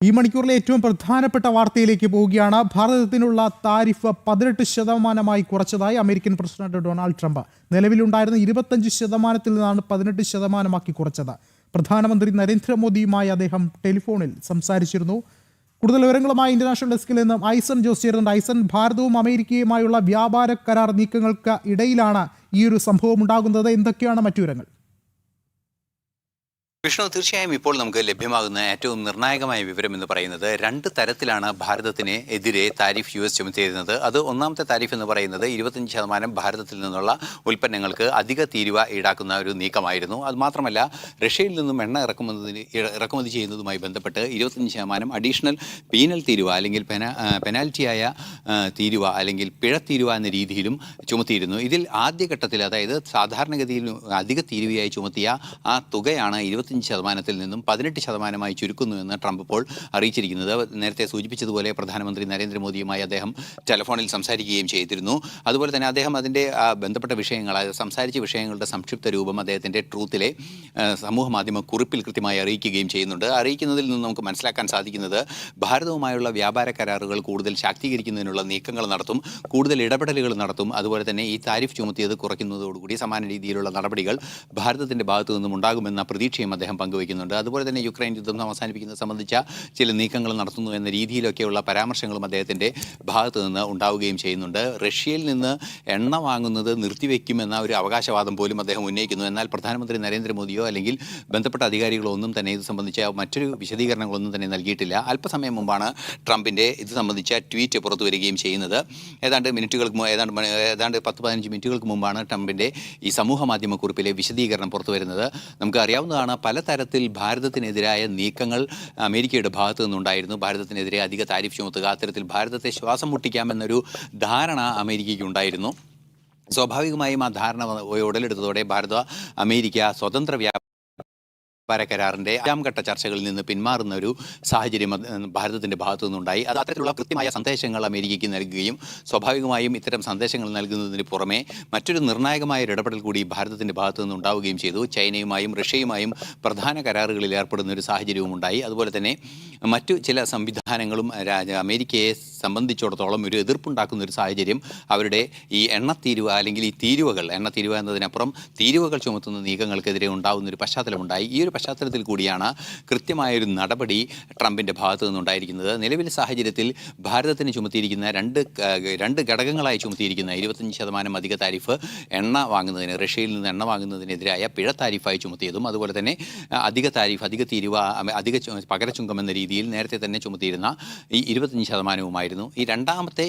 ഈ മണിക്കൂറിലെ ഏറ്റവും പ്രധാനപ്പെട്ട വാർത്തയിലേക്ക് പോവുകയാണ്. ഭാരതത്തിനുള്ള താരിഫ് 18% കുറച്ചതായി അമേരിക്കൻ പ്രസിഡന്റ് ഡൊണാൾഡ് ട്രംപ്. നിലവിലുണ്ടായിരുന്ന 25% നിന്നാണ് 18% കുറച്ചത്. പ്രധാനമന്ത്രി നരേന്ദ്രമോദിയുമായി അദ്ദേഹം ടെലിഫോണിൽ സംസാരിച്ചിരുന്നു. കൂടുതൽ വിവരങ്ങളുമായി ഇന്റർനാഷണൽ ഡെസ്കിൽ നിന്നും ഐസൻ ജോസ് ചേരുന്നുണ്ട്. ഐസൻ, ഭാരതവും അമേരിക്കയുമായുള്ള വ്യാപാര കരാർ നീക്കങ്ങൾക്ക് ഇടയിലാണ് ഈ ഒരു സംഭവം ഉണ്ടാകുന്നത്. എന്തൊക്കെയാണ് മറ്റു വിവരങ്ങൾ? വിഷ്ണു, തീർച്ചയായും ഇപ്പോൾ നമുക്ക് ലഭ്യമാകുന്ന ഏറ്റവും നിർണായകമായ വിവരം എന്ന് പറയുന്നത് രണ്ട് തരത്തിലാണ് ഭാരതത്തിന് എതിരെ താരിഫ് US ചുമത്തിയിരുന്നത്. അത് ഒന്നാമത്തെ താരിഫ് എന്ന് പറയുന്നത് 25% ഭാരതത്തിൽ നിന്നുള്ള ഉൽപ്പന്നങ്ങൾക്ക് അധിക തീരുവ ഈടാക്കുന്ന ഒരു നീക്കമായിരുന്നു. അതുമാത്രമല്ല, റഷ്യയിൽ നിന്നും എണ്ണ ഇറക്കുമതി ചെയ്യുന്നതുമായി ബന്ധപ്പെട്ട് 25% അഡീഷണൽ പീനൽ തീരുവ അല്ലെങ്കിൽ പെനാൽറ്റിയായ തീരുവ അല്ലെങ്കിൽ പിഴ തീരുവ എന്ന രീതിയിലും ചുമത്തിയിരുന്നു. ഇതിൽ ആദ്യഘട്ടത്തിൽ, അതായത് സാധാരണഗതിയിൽ അധിക തീരുവയായി ചുമത്തിയ ആ തുകയാണ് 25%-ൽ നിന്നും 18% ചുരുക്കുന്നുവെന്ന് ട്രംപ് ഇപ്പോൾ അറിയിച്ചിരിക്കുന്നത്. നേരത്തെ സൂചിപ്പിച്ചതുപോലെ പ്രധാനമന്ത്രി നരേന്ദ്രമോദിയുമായി അദ്ദേഹം ടെലിഫോണിൽ സംസാരിക്കുകയും ചെയ്തിരുന്നു. അതുപോലെ തന്നെ അദ്ദേഹം അതിൻ്റെ ബന്ധപ്പെട്ട വിഷയങ്ങൾ, സംസാരിച്ച വിഷയങ്ങളുടെ സംക്ഷിപ്ത രൂപം അദ്ദേഹത്തിൻ്റെ ട്രൂത്തിലെ സമൂഹ മാധ്യമ കുറിപ്പിൽ കൃത്യമായി അറിയിക്കുകയും ചെയ്യുന്നുണ്ട്. അറിയിക്കുന്നതിൽ നിന്ന് നമുക്ക് മനസ്സിലാക്കാൻ സാധിക്കുന്നത് ഭാരതവുമായുള്ള വ്യാപാര കരാറുകൾ കൂടുതൽ ശാക്തീകരിക്കുന്നതിനുള്ള നീക്കങ്ങൾ നടത്തും, കൂടുതൽ ഇടപെടലുകൾ നടത്തും. അതുപോലെ തന്നെ ഈ താരിഫ് ചുമത്തിയത് കുറയ്ക്കുന്നതോടുകൂടി സമാന രീതിയിലുള്ള നടപടികൾ ഭാരതത്തിൻ്റെ ഭാഗത്തു നിന്നും ഉണ്ടാകുമെന്ന പ്രതീക്ഷയും അദ്ദേഹം പങ്കുവയ്ക്കുന്നുണ്ട്. അതുപോലെ തന്നെ യുക്രൈൻ യുദ്ധം അവസാനിപ്പിക്കുന്നത് സംബന്ധിച്ച ചില നീക്കങ്ങൾ നടത്തുന്നു എന്ന രീതിയിലൊക്കെയുള്ള പരാമർശങ്ങളും അദ്ദേഹത്തിൻ്റെ ഭാഗത്തു നിന്ന് ഉണ്ടാവുകയും ചെയ്യുന്നുണ്ട്. റഷ്യയിൽ നിന്ന് എണ്ണ വാങ്ങുന്നത് നിർത്തിവെക്കുമെന്ന ഒരു അവകാശവാദം പോലും അദ്ദേഹം ഉന്നയിക്കുന്നു. എന്നാൽ പ്രധാനമന്ത്രി നരേന്ദ്രമോദിയോ അല്ലെങ്കിൽ ബന്ധപ്പെട്ട അധികാരികളോ ഒന്നും തന്നെ ഇത് സംബന്ധിച്ച മറ്റൊരു വിശദീകരണങ്ങളൊന്നും തന്നെ നൽകിയിട്ടില്ല. അല്പസമയം മുമ്പാണ് ട്രംപിൻ്റെ ഇത് സംബന്ധിച്ച ട്വീറ്റ് പുറത്തു വരികയും ചെയ്യുന്നത്. ഏതാണ്ട് 10-15 മിനിറ്റുകൾക്ക് മുമ്പാണ് ട്രംപിൻ്റെ ഈ സമൂഹ മാധ്യമ കുറിപ്പിലെ വിശദീകരണം പുറത്തു വരുന്നത്. നമുക്ക് അറിയാവുന്നതാണ്, പലതരത്തിൽ ഭാരതത്തിനെതിരായ നീക്കങ്ങൾ അമേരിക്കയുടെ ഭാഗത്തു നിന്നുണ്ടായിരുന്നു. ഭാരതത്തിനെതിരെ അധിക താരിഫ് ചുമത്തുക, അത്തരത്തിൽ ഭാരതത്തെ ശ്വാസം മുട്ടിക്കാമെന്നൊരു ധാരണ അമേരിക്കയ്ക്ക് ഉണ്ടായിരുന്നു. സ്വാഭാവികമായും ആ ധാരണ ഉടലെടുത്തതോടെ അമേരിക്ക സ്വതന്ത്ര വ്യാപാര കരാറിൻ്റെ 5ാം ഘട്ട ചർച്ചകളിൽ നിന്ന് പിന്മാറുന്ന ഒരു സാഹചര്യം ഭാരതത്തിൻ്റെ ഭാഗത്തു നിന്നുണ്ടായി. അത് അത്തരത്തിലുള്ള കൃത്യമായ സന്ദേശങ്ങൾ അമേരിക്കയ്ക്ക് നൽകുകയും സ്വാഭാവികമായും ഇത്തരം സന്ദേശങ്ങൾ നൽകുന്നതിന് പുറമെ മറ്റൊരു നിർണായകമായ ഇടപെടൽ കൂടി ഭാരതത്തിൻ്റെ ഭാഗത്തു നിന്നുണ്ടാവുകയും ചെയ്തു. ചൈനയുമായും റഷ്യയുമായും പ്രധാന കരാറുകളിൽ ഏർപ്പെടുന്ന ഒരു സാഹചര്യവും ഉണ്ടായി. അതുപോലെ തന്നെ മറ്റു ചില സംവിധാനങ്ങളും അമേരിക്കയെ സംബന്ധിച്ചിടത്തോളം ഒരു എതിർപ്പുണ്ടാക്കുന്ന ഒരു സാഹചര്യം അവരുടെ ഈ എണ്ണത്തീരുവ അല്ലെങ്കിൽ ഈ എണ്ണത്തീരുവ എന്നതിനപ്പുറം തീരുവകൾ ചുമത്തുന്ന നീക്കങ്ങൾക്കെതിരെ ഉണ്ടാകുന്ന ഒരു പശ്ചാത്തലമുണ്ടായി. ഈ ഒരു പശ്ചാത്തലത്തിൽ കൂടിയാണ് കൃത്യമായൊരു നടപടി ട്രംപിൻ്റെ ഭാഗത്തു നിന്നുണ്ടായിരിക്കുന്നത്. നിലവിലെ സാഹചര്യത്തിൽ ഭാരതത്തിന് ചുമത്തിയിരിക്കുന്ന രണ്ട് ഘടകങ്ങളായി ചുമത്തിയിരിക്കുന്ന 25% അധിക താരിഫ് എണ്ണ വാങ്ങുന്നതിന്, റഷ്യയിൽ നിന്ന് എണ്ണ വാങ്ങുന്നതിനെതിരായ പിഴ താരിഫായി ചുമത്തിയതും, അതുപോലെ തന്നെ അധിക തീരുവ, അധിക പകരച്ചുങ്കം എന്ന രീതിയിൽ നേരത്തെ തന്നെ ചുമത്തിയിരുന്ന ഈ 25%-വുമായിരുന്നു. ഈ രണ്ടാമത്തെ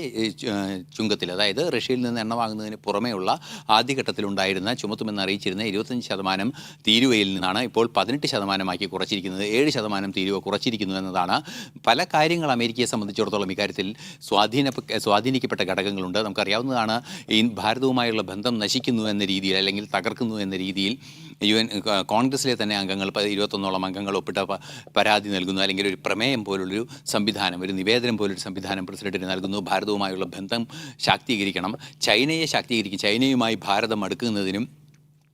ചുങ്കത്തിൽ, അതായത് റഷ്യയിൽ നിന്ന് എണ്ണ വാങ്ങുന്നതിന് പുറമെയുള്ള ആദ്യഘട്ടത്തിലുണ്ടായിരുന്ന ചുമത്തുമെന്ന് അറിയിച്ചിരുന്ന 25% തീരുവയിൽ നിന്നാണ് ഇപ്പോൾ 18% കുറച്ചിരിക്കുന്നത്. 7% തീരുവ കുറച്ചിരിക്കുന്നു എന്നതാണ്. പല കാര്യങ്ങൾ അമേരിക്കയെ സംബന്ധിച്ചിടത്തോളം ഇക്കാര്യത്തിൽ സ്വാധീനിക്കപ്പെട്ട ഘടകങ്ങളുണ്ട്. നമുക്കറിയാവുന്നതാണ്, ഈ ഭാരതവുമായുള്ള ബന്ധം നശിക്കുന്നു എന്ന രീതിയിൽ അല്ലെങ്കിൽ തകർക്കുന്നു എന്ന രീതിയിൽ UN കോൺഗ്രസിലെ തന്നെ അംഗങ്ങൾ 21ഓളം അംഗങ്ങൾ ഒപ്പിട്ട പരാതി നൽകുന്നു, അല്ലെങ്കിൽ ഒരു പ്രമേയം പോലുള്ളൊരു സംവിധാനം, ഒരു നിവേദനം പോലൊരു സംവിധാനം പ്രസിഡന്റിന് നൽകുന്നു. ഭാരതവുമായുള്ള ബന്ധം ശാക്തീകരിക്കണം, ചൈനയുമായി ഭാരതം അടുക്കുന്നതിനും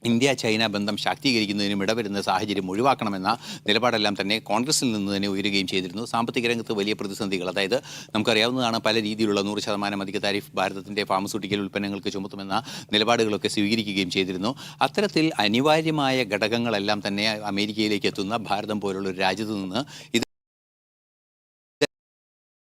ഇന്ത്യ ചൈന ബന്ധം ശാക്തീകരിക്കുന്നതിനും ഇടവരുന്ന സാഹചര്യം ഒഴിവാക്കണമെന്ന നിലപാടെല്ലാം തന്നെ കോൺഗ്രസിൽ നിന്ന് തന്നെ ഉയരുകയും ചെയ്തിരുന്നു. സാമ്പത്തിക രംഗത്ത് വലിയ പ്രതിസന്ധികൾ, അതായത് നമുക്കറിയാവുന്നതാണ്, പല രീതിയിലുള്ള 100% അധിക താരിഫ് ഭാരതത്തിൻ്റെ ഫാർമസ്യൂട്ടിക്കൽ ഉൽപ്പന്നങ്ങൾക്ക് ചുമത്തുമെന്ന നിലപാടുകളൊക്കെ സ്വീകരിക്കുകയും ചെയ്തിരുന്നു. അത്തരത്തിൽ അനിവാര്യമായ ഘടകങ്ങളെല്ലാം തന്നെ അമേരിക്കയിലേക്ക് എത്തുന്ന ഭാരതം പോലുള്ള ഒരു രാജ്യത്ത് നിന്ന്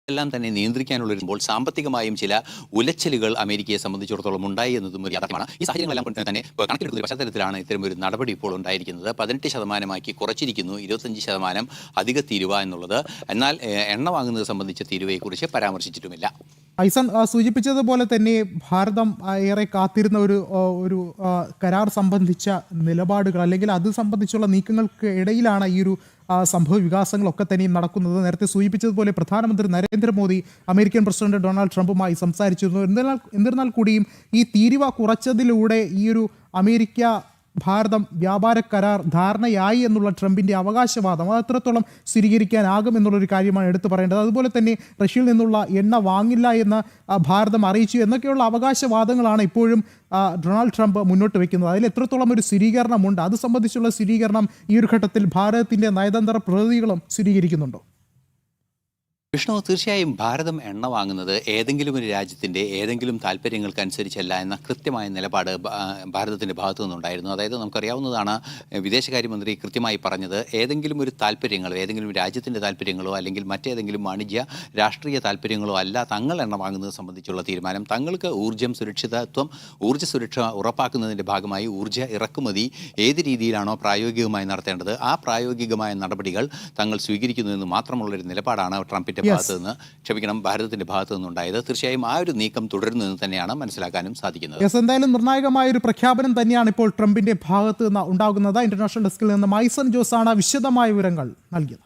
എല്ലാം തന്നെ നിയന്ത്രിക്കാനുള്ളപ്പോൾ സാമ്പത്തികമായും ചില ഉലച്ചിലുകൾ അമേരിക്കയെ സംബന്ധിച്ചിടത്തോളം ഉണ്ടായി എന്നതും ഒരു യാഥാർത്ഥ്യമാണ്. ഈ സാഹചര്യങ്ങളെല്ലാം തന്നെ കണക്കിലെടുക്കുന്ന പശ്ചാത്തലത്തിലാണ് ഇത്തരം ഒരു നടപടി ഇപ്പോൾ ഉണ്ടായിരിക്കുന്നത്. 18% കുറച്ചിരിക്കുന്നു, 25% അധിക തീരുവ എന്നുള്ളത്. എന്നാൽ എണ്ണ വാങ്ങുന്നത് സംബന്ധിച്ച തീരുവയെക്കുറിച്ച് പരാമർശിച്ചിട്ടുമില്ല. ഐസൻ സൂചിപ്പിച്ചതുപോലെ തന്നെ ഭാരതം ഏറെ കാത്തിരുന്ന ഒരു കരാർ സംബന്ധിച്ച നിലപാടുകൾ അല്ലെങ്കിൽ അത് സംബന്ധിച്ചുള്ള നീക്കങ്ങൾക്ക് ഇടയിലാണ് ഈ ഒരു സംഭവ വികാസങ്ങളൊക്കെ തന്നെയും നടക്കുന്നത്. നേരത്തെ സൂചിപ്പിച്ചതുപോലെ പ്രധാനമന്ത്രി നരേന്ദ്രമോദി അമേരിക്കൻ പ്രസിഡന്റ് ഡൊണാൾഡ് ട്രംപുമായി സംസാരിച്ചിരുന്നു. എന്നിരുന്നാൽ കൂടിയും ഈ തീരുവ കുറച്ചതിലൂടെ ഈ ഒരു അമേരിക്ക ഭാരതം വ്യാപാര കരാർ ധാരണയായി എന്നുള്ള ട്രംപിൻ്റെ അവകാശവാദം അത് എത്രത്തോളം സ്ഥിരീകരിക്കാനാകും എന്നുള്ളൊരു കാര്യമാണ് എടുത്തു പറയേണ്ടത്. അതുപോലെ തന്നെ റഷ്യയിൽ നിന്നുള്ള എണ്ണ വാങ്ങില്ല എന്ന് ഭാരതം അറിയിച്ചു എന്നൊക്കെയുള്ള അവകാശവാദങ്ങളാണ് ഇപ്പോഴും ഡൊണാൾഡ് ട്രംപ് മുന്നോട്ട് വയ്ക്കുന്നത്. അതിൽ എത്രത്തോളം ഒരു സ്ഥിരീകരണമുണ്ട്? അത് സംബന്ധിച്ചുള്ള സ്ഥിരീകരണം ഈ ഒരു ഘട്ടത്തിൽ ഭാരതത്തിൻ്റെ നയതന്ത്ര പ്രതിനിധികളും സ്ഥിരീകരിക്കുന്നുണ്ടോ? വിഷ്ണു, തീർച്ചയായും ഭാരതം എണ്ണ വാങ്ങുന്നത് ഏതെങ്കിലും ഒരു രാജ്യത്തിൻ്റെ ഏതെങ്കിലും താല്പര്യങ്ങൾക്കനുസരിച്ചല്ല എന്ന കൃത്യമായ നിലപാട് ഭാരതത്തിൻ്റെ ഭാഗത്തു നിന്നുണ്ടായിരുന്നു. അതായത് നമുക്കറിയാവുന്നതാണ്, വിദേശകാര്യമന്ത്രി കൃത്യമായി പറഞ്ഞത് ഏതെങ്കിലും ഒരു താല്പര്യങ്ങളോ ഏതെങ്കിലും രാജ്യത്തിൻ്റെ താല്പര്യങ്ങളോ അല്ലെങ്കിൽ മറ്റേതെങ്കിലും വാണിജ്യ രാഷ്ട്രീയ താല്പര്യങ്ങളോ അല്ല തങ്ങൾ എണ്ണ വാങ്ങുന്നത് സംബന്ധിച്ചുള്ള തീരുമാനം. തങ്ങൾക്ക് ഊർജ്ജ സുരക്ഷ ഉറപ്പാക്കുന്നതിൻ്റെ ഭാഗമായി ഊർജ്ജ ഇറക്കുമതി ഏത് രീതിയിലാണോ പ്രായോഗികമായി നടത്തേണ്ടത് ആ പ്രായോഗികമായ നടപടികൾ തങ്ങൾ സ്വീകരിക്കുന്നതെന്ന് മാത്രമുള്ളൊരു നിലപാടാണ് ട്രംപിൻ്റെ ഭാഗത്ത് നിന്ന് ഭാരതത്തിന്റെ ഭാഗത്തു നിന്നുണ്ടായത്. തീർച്ചയായും ആ ഒരു നീക്കം തുടരുന്നതെന്ന് തന്നെയാണ് മനസ്സിലാക്കാനും സാധിക്കുന്നത്. എന്തായാലും നിർണായകമായ ഒരു പ്രഖ്യാപനം തന്നെയാണ് ഇപ്പോൾ ട്രംപിന്റെ ഭാഗത്ത് നിന്ന് ഉണ്ടാകുന്നത്. ഇന്റർനാഷണൽ ഡെസ്കിൽ നിന്ന് മൈസൺ ജോസാണ് വിശദമായ വിവരങ്ങൾ നൽകിയത്.